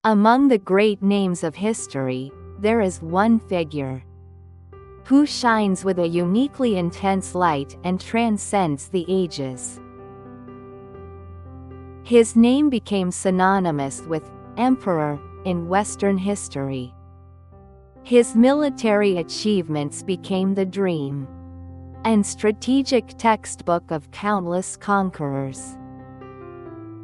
Among the great names of history, there is one figure who shines with a uniquely intense light and transcends the ages. His name became synonymous with emperor in Western history. His military achievements became the dream and strategic textbook of countless conquerors.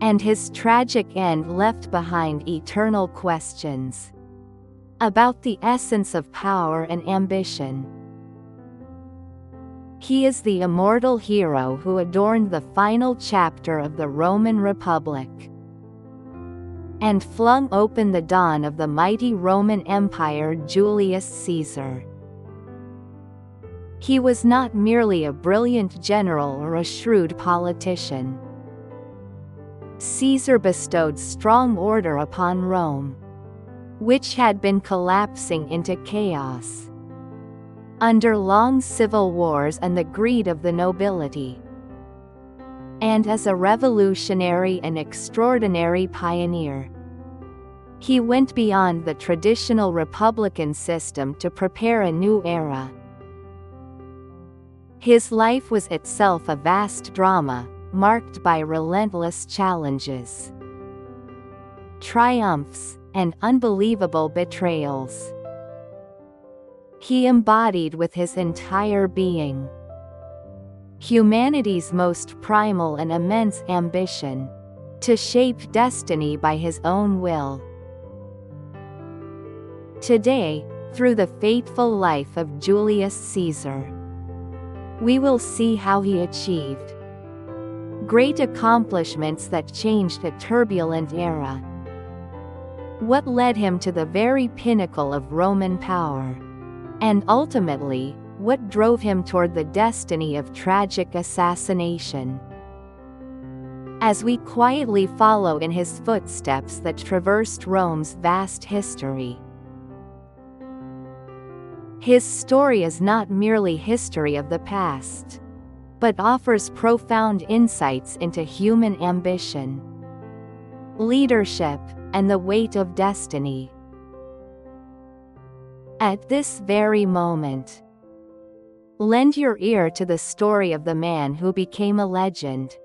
And his tragic end left behind eternal questions about the essence of power and ambition. He is the immortal hero who adorned the final chapter of the Roman Republic and flung open the dawn of the mighty Roman Empire, Julius Caesar. He was not merely a brilliant general or a shrewd politician. Caesar bestowed strong order upon Rome, which had been collapsing into chaos under long civil wars and the greed of the nobility. And as a revolutionary and extraordinary pioneer, he went beyond the traditional republican system to prepare a new era. His life was itself a vast drama, marked by relentless challenges, triumphs, and unbelievable betrayals. He embodied with his entire being humanity's most primal and immense ambition to shape destiny by his own will. Today, through the fateful life of Julius Caesar, we will see how he achieved great accomplishments that changed a turbulent era, what led him to the very pinnacle of Roman power, and ultimately, what drove him toward the destiny of tragic assassination. As we quietly follow in his footsteps that traversed Rome's vast history. His story is not merely history of the past, but offers profound insights into human ambition, leadership, and the weight of destiny. At this very moment, lend your ear to the story of the man who became a legend.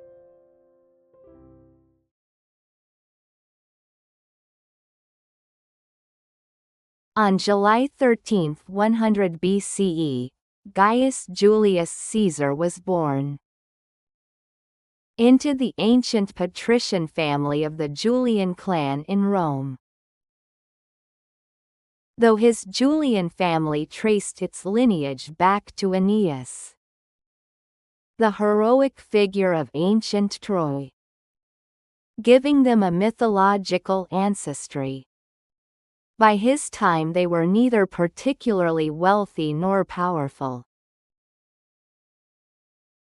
On July 13, 100 BCE, Gaius Julius Caesar was born into the ancient patrician family of the Julian clan in Rome. Though his Julian family traced its lineage back to Aeneas, the heroic figure of ancient Troy, giving them a mythological ancestry. By his time they were neither particularly wealthy nor powerful.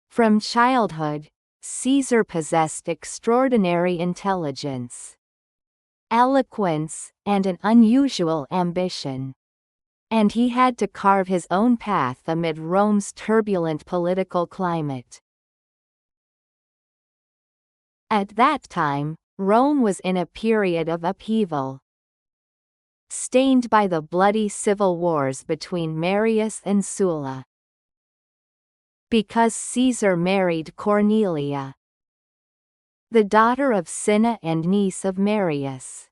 From childhood, Caesar possessed extraordinary intelligence, eloquence, and an unusual ambition. And he had to carve his own path amid Rome's turbulent political climate. At that time, Rome was in a period of upheaval, stained by the bloody civil wars between Marius and Sulla. Because Caesar married Cornelia, the daughter of Cinna and niece of Marius,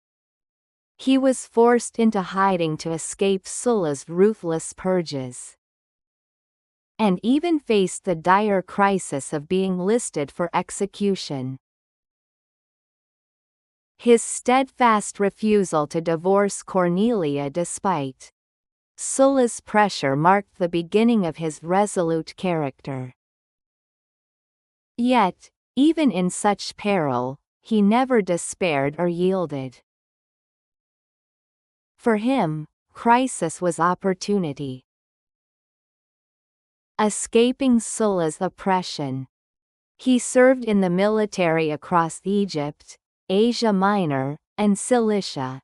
he was forced into hiding to escape Sulla's ruthless purges, and even faced the dire crisis of being listed for execution. His steadfast refusal to divorce Cornelia despite Sulla's pressure marked the beginning of his resolute character. Yet, even in such peril, he never despaired or yielded. For him, crisis was opportunity. Escaping Sulla's oppression, he served in the military across Egypt, Asia Minor, and Cilicia,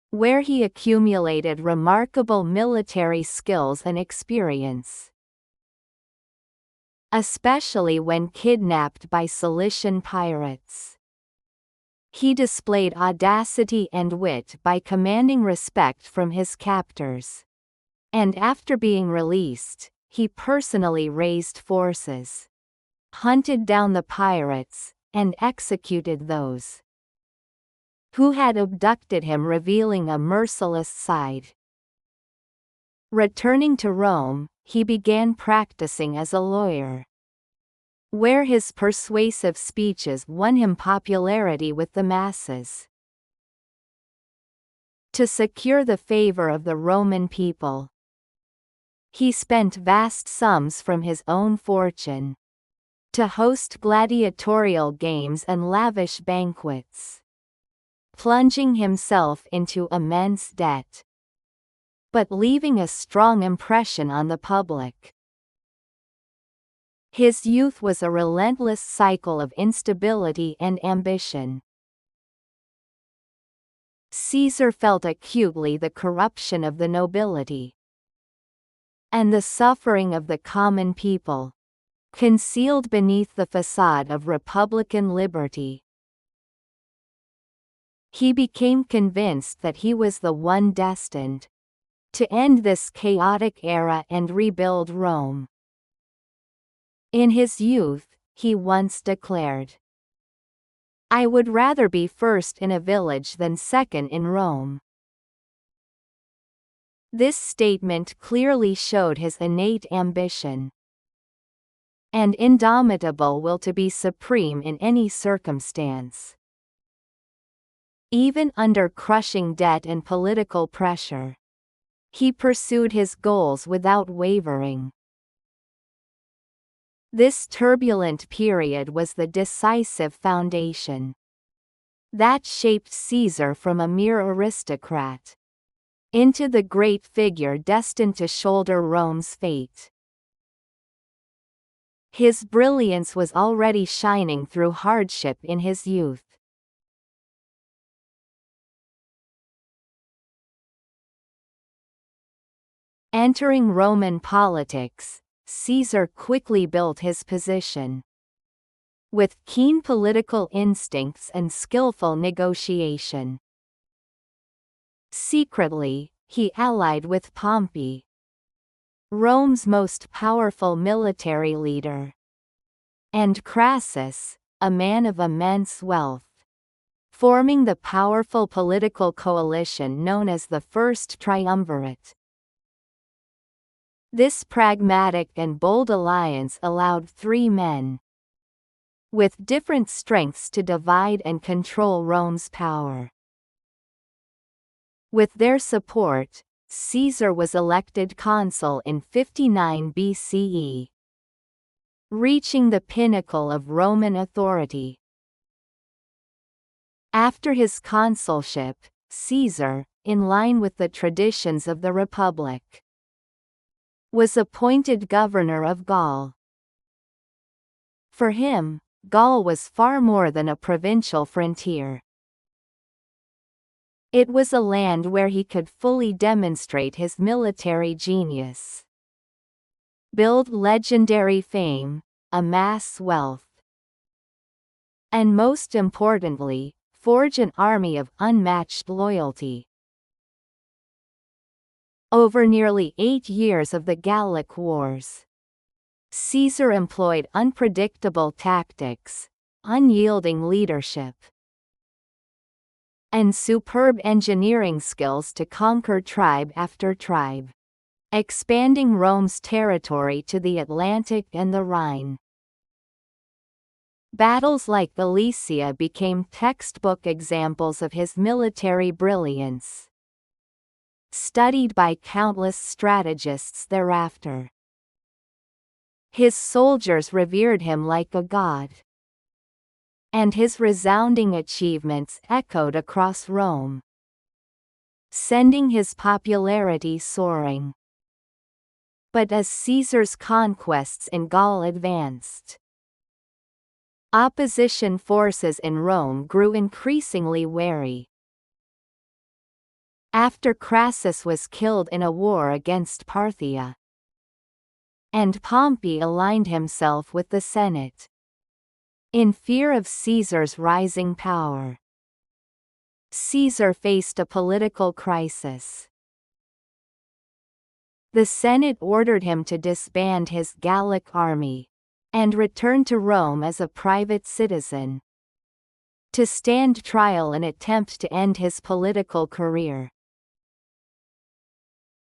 where he accumulated remarkable military skills and experience, especially when kidnapped by Cilician pirates. He displayed audacity and wit by commanding respect from his captors. And after being released, he personally raised forces, hunted down the pirates, and executed those who had abducted him, revealing a merciless side. Returning to Rome, he began practicing as a lawyer, where his persuasive speeches won him popularity with the masses. To secure the favor of the Roman people, he spent vast sums from his own fortune to host gladiatorial games and lavish banquets, plunging himself into immense debt, but leaving a strong impression on the public. His youth was a relentless cycle of instability and ambition. Caesar felt acutely the corruption of the nobility and the suffering of the common people, concealed beneath the facade of republican liberty. He became convinced that he was the one destined to end this chaotic era and rebuild Rome. In his youth, he once declared, "I would rather be first in a village than second in Rome." This statement clearly showed his innate ambition and indomitable will to be supreme in any circumstance. Even under crushing debt and political pressure, he pursued his goals without wavering. This turbulent period was the decisive foundation that shaped Caesar from a mere aristocrat into the great figure destined to shoulder Rome's fate. His brilliance was already shining through hardship in his youth. Entering Roman politics, Caesar quickly built his position. With keen political instincts and skillful negotiation. Secretly, he allied with Pompey, Rome's most powerful military leader, and Crassus, a man of immense wealth, forming the powerful political coalition known as the First Triumvirate. This pragmatic and bold alliance allowed three men with different strengths to divide and control Rome's power. With their support, Caesar was elected consul in 59 BCE, reaching the pinnacle of Roman authority. After his consulship, Caesar, in line with the traditions of the Republic, was appointed governor of Gaul. For him, Gaul was far more than a provincial frontier. It was a land where he could fully demonstrate his military genius, build legendary fame, amass wealth, and most importantly, forge an army of unmatched loyalty. Over nearly 8 years of the Gallic Wars, Caesar employed unpredictable tactics, unyielding leadership, and superb engineering skills to conquer tribe after tribe, expanding Rome's territory to the Atlantic and the Rhine. Battles like Alesia became textbook examples of his military brilliance, studied by countless strategists thereafter. His soldiers revered him like a god, and his resounding achievements echoed across Rome, sending his popularity soaring. But as Caesar's conquests in Gaul advanced, opposition forces in Rome grew increasingly wary. After Crassus was killed in a war against Parthia, and Pompey aligned himself with the Senate, in fear of Caesar's rising power, Caesar faced a political crisis. The Senate ordered him to disband his Gallic army and return to Rome as a private citizen, to stand trial and attempt to end his political career.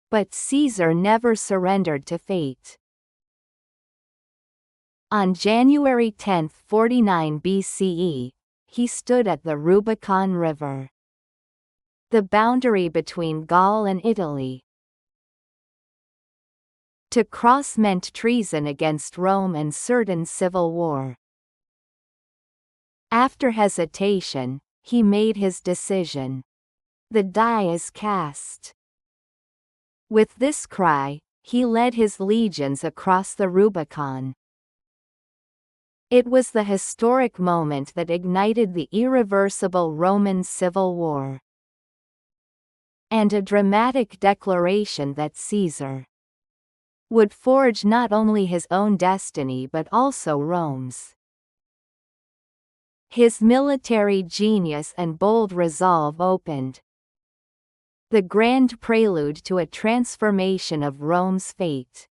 But Caesar never surrendered to fate. On January 10, 49 BCE, he stood at the Rubicon River, the boundary between Gaul and Italy. To cross meant treason against Rome and certain civil war. After hesitation, he made his decision. The die is cast. With this cry, he led his legions across the Rubicon. It was the historic moment that ignited the irreversible Roman civil war, and a dramatic declaration that Caesar would forge not only his own destiny but also Rome's. His military genius and bold resolve opened the grand prelude to a transformation of Rome's fate.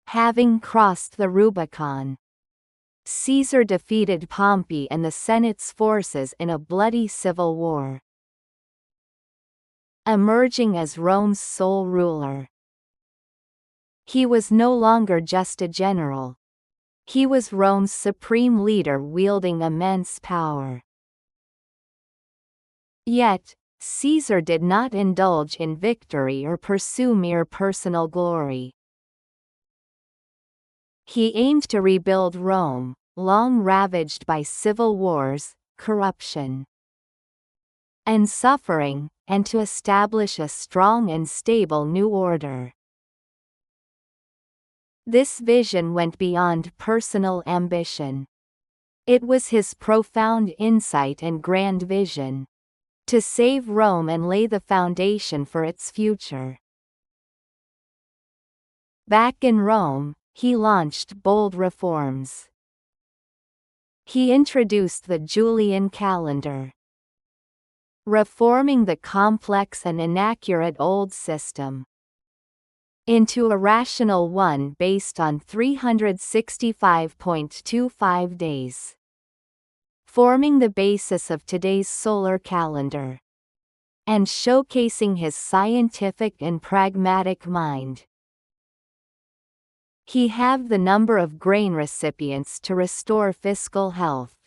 Having crossed the Rubicon, Caesar defeated Pompey and the Senate's forces in a bloody civil war, emerging as Rome's sole ruler. He was no longer just a general. He was Rome's supreme leader wielding immense power. Yet, Caesar did not indulge in victory or pursue mere personal glory. He aimed to rebuild Rome, long ravaged by civil wars, corruption, and suffering, and to establish a strong and stable new order. This vision went beyond personal ambition. It was his profound insight and grand vision to save Rome and lay the foundation for its future. Back in Rome, he launched bold reforms. He introduced the Julian calendar, reforming the complex and inaccurate old system into a rational one based on 365.25 days, forming the basis of today's solar calendar, and showcasing his scientific and pragmatic mind. He halved the number of grain recipients to restore fiscal health,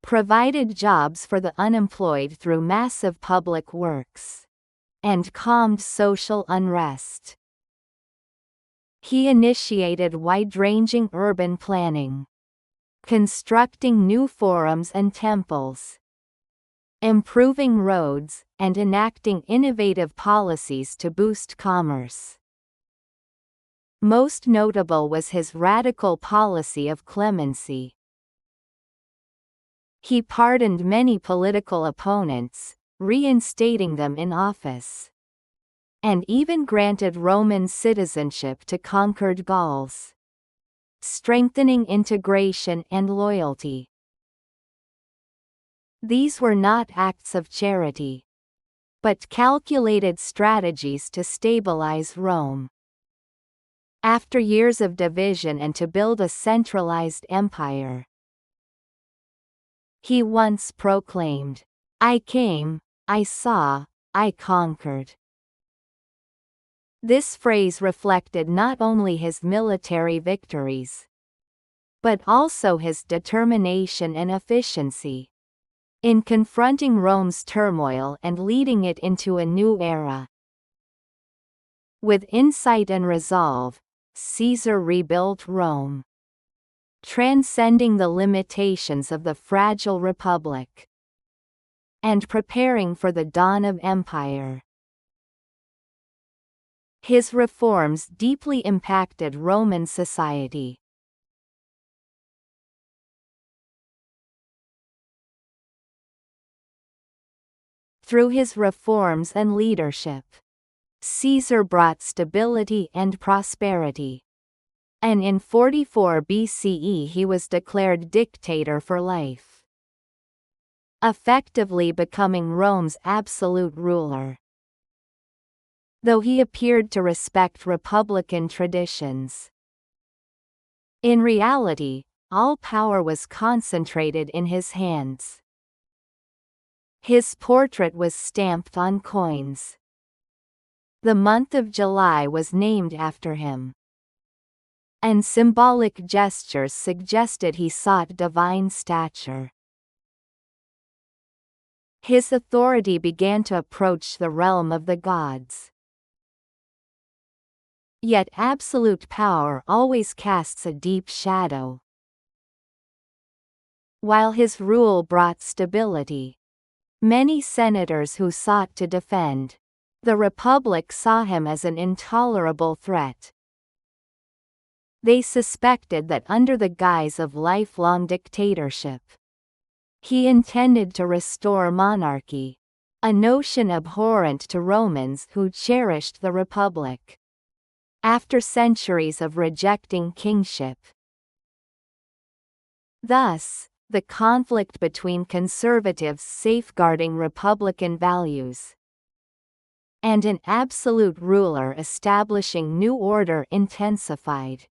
provided jobs for the unemployed through massive public works, and calmed social unrest. He initiated wide-ranging urban planning, constructing new forums and temples, improving roads, and enacting innovative policies to boost commerce. Most notable was his radical policy of clemency. He pardoned many political opponents, reinstating them in office, and even granted Roman citizenship to conquered Gauls, strengthening integration and loyalty. These were not acts of charity, but calculated strategies to stabilize Rome. After years of division and to build a centralized empire, he once proclaimed, "I came, I saw, I conquered." This phrase reflected not only his military victories, but also his determination and efficiency in confronting Rome's turmoil and leading it into a new era. With insight and resolve, Caesar rebuilt Rome, transcending the limitations of the fragile republic, and preparing for the dawn of empire. His reforms deeply impacted Roman society. Through his reforms and leadership, Caesar brought stability and prosperity, and in 44 BCE he was declared dictator for life, effectively becoming Rome's absolute ruler. Though he appeared to respect republican traditions, in reality, all power was concentrated in his hands. His portrait was stamped on coins. The month of July was named after him, and symbolic gestures suggested he sought divine stature. His authority began to approach the realm of the gods. Yet absolute power always casts a deep shadow. While his rule brought stability, many senators who sought to defend the Republic saw him as an intolerable threat. They suspected that under the guise of lifelong dictatorship, he intended to restore monarchy, a notion abhorrent to Romans who cherished the Republic after centuries of rejecting kingship. Thus, the conflict between conservatives safeguarding republican values and an absolute ruler establishing new order intensified.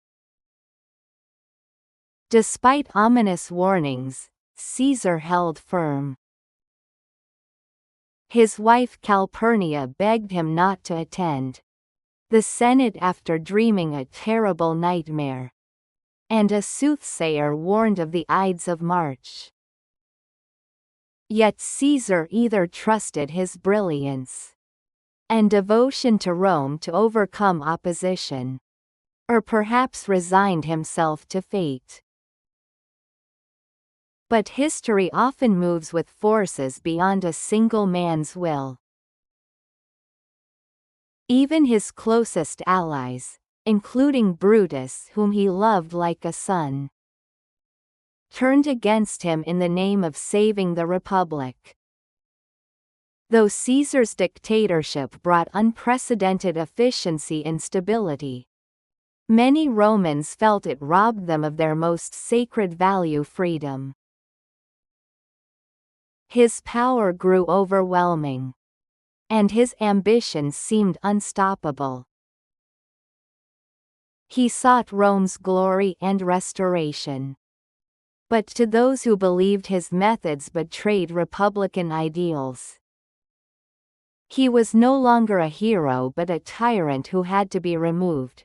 Despite ominous warnings, Caesar held firm. His wife Calpurnia begged him not to attend the Senate after dreaming a terrible nightmare, and a soothsayer warned of the Ides of March. Yet Caesar either trusted his brilliance and devotion to Rome to overcome opposition, or perhaps resigned himself to fate. But history often moves with forces beyond a single man's will. Even his closest allies, including Brutus whom he loved like a son, turned against him in the name of saving the Republic. Though Caesar's dictatorship brought unprecedented efficiency and stability, many Romans felt it robbed them of their most sacred value, freedom. His power grew overwhelming, and his ambitions seemed unstoppable. He sought Rome's glory and restoration. But to those who believed his methods betrayed republican ideals, he was no longer a hero but a tyrant who had to be removed.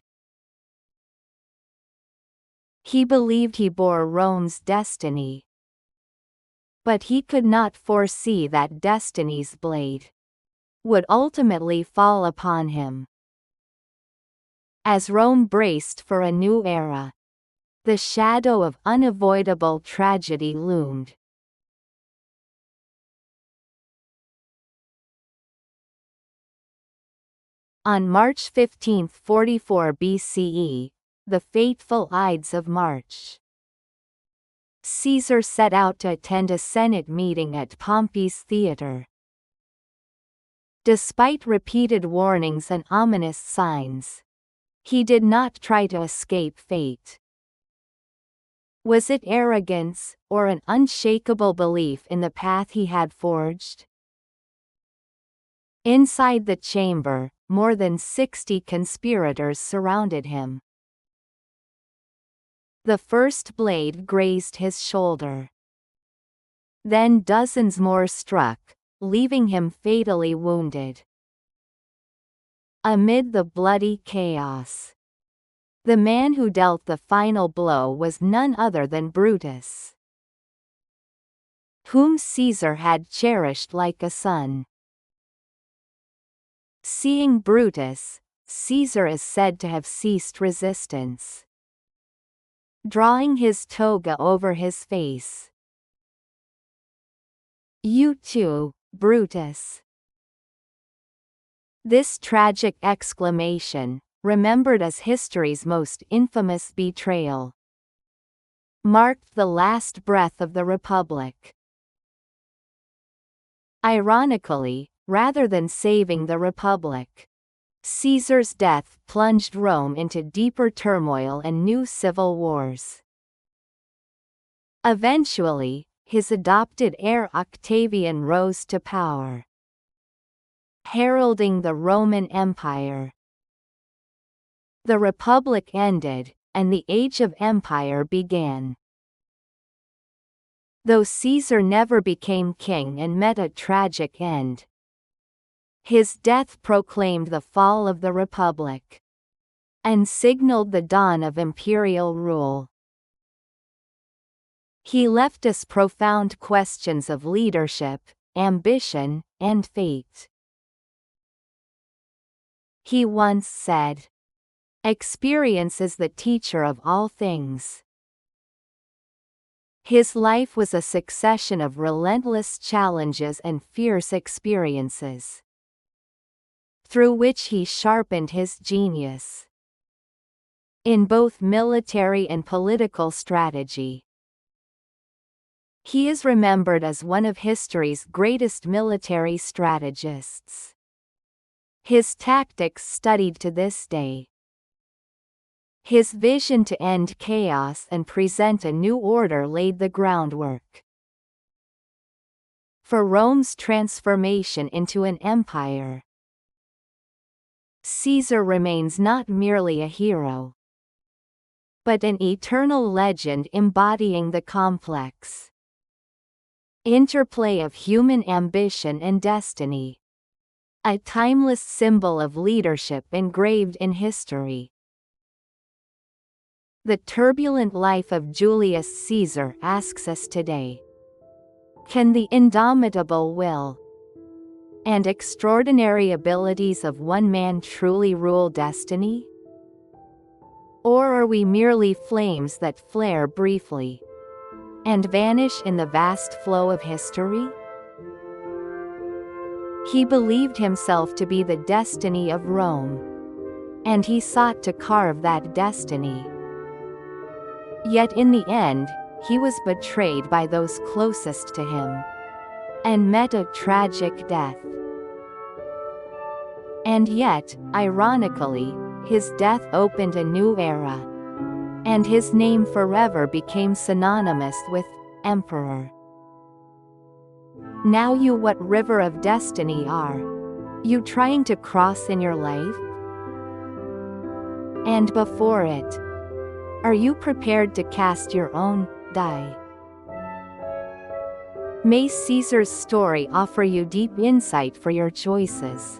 He believed he bore Rome's destiny, but he could not foresee that destiny's blade would ultimately fall upon him. As Rome braced for a new era, the shadow of unavoidable tragedy loomed. On March 15, 44 BCE, the fateful Ides of March, Caesar set out to attend a Senate meeting at Pompey's theater. Despite repeated warnings and ominous signs, he did not try to escape fate. Was it arrogance, or an unshakable belief in the path he had forged? Inside the chamber, more than 60 conspirators surrounded him. The first blade grazed his shoulder. Then dozens more struck, leaving him fatally wounded. Amid the bloody chaos, the man who dealt the final blow was none other than Brutus, whom Caesar had cherished like a son. Seeing Brutus, Caesar is said to have ceased resistance, drawing his toga over his face. "You too, Brutus." This tragic exclamation, remembered as history's most infamous betrayal, marked the last breath of the Republic. Ironically, rather than saving the Republic, Caesar's death plunged Rome into deeper turmoil and new civil wars. Eventually, his adopted heir Octavian rose to power, heralding the Roman Empire. The Republic ended, and the Age of Empire began. Though Caesar never became king and met a tragic end, his death proclaimed the fall of the Republic and signaled the dawn of imperial rule. He left us profound questions of leadership, ambition, and fate. He once said, "Experience is the teacher of all things." His life was a succession of relentless challenges and fierce experiences, through which he sharpened his genius in both military and political strategy. He is remembered as one of history's greatest military strategists. His tactics studied to this day. His vision to end chaos and present a new order laid the groundwork for Rome's transformation into an empire. Caesar remains not merely a hero, but an eternal legend embodying the complex interplay of human ambition and destiny, a timeless symbol of leadership engraved in history. The turbulent life of Julius Caesar asks us today, can the indomitable will and extraordinary abilities of one man truly rule destiny? Or are we merely flames that flare briefly and vanish in the vast flow of history? He believed himself to be the destiny of Rome, and he sought to carve that destiny. Yet in the end, he was betrayed by those closest to him and met a tragic death. And yet, ironically, his death opened a new era, and his name forever became synonymous with emperor. Now what river of destiny are you trying to cross in your life? And before it, are you prepared to cast your own die? May Caesar's story offer you deep insight for your choices.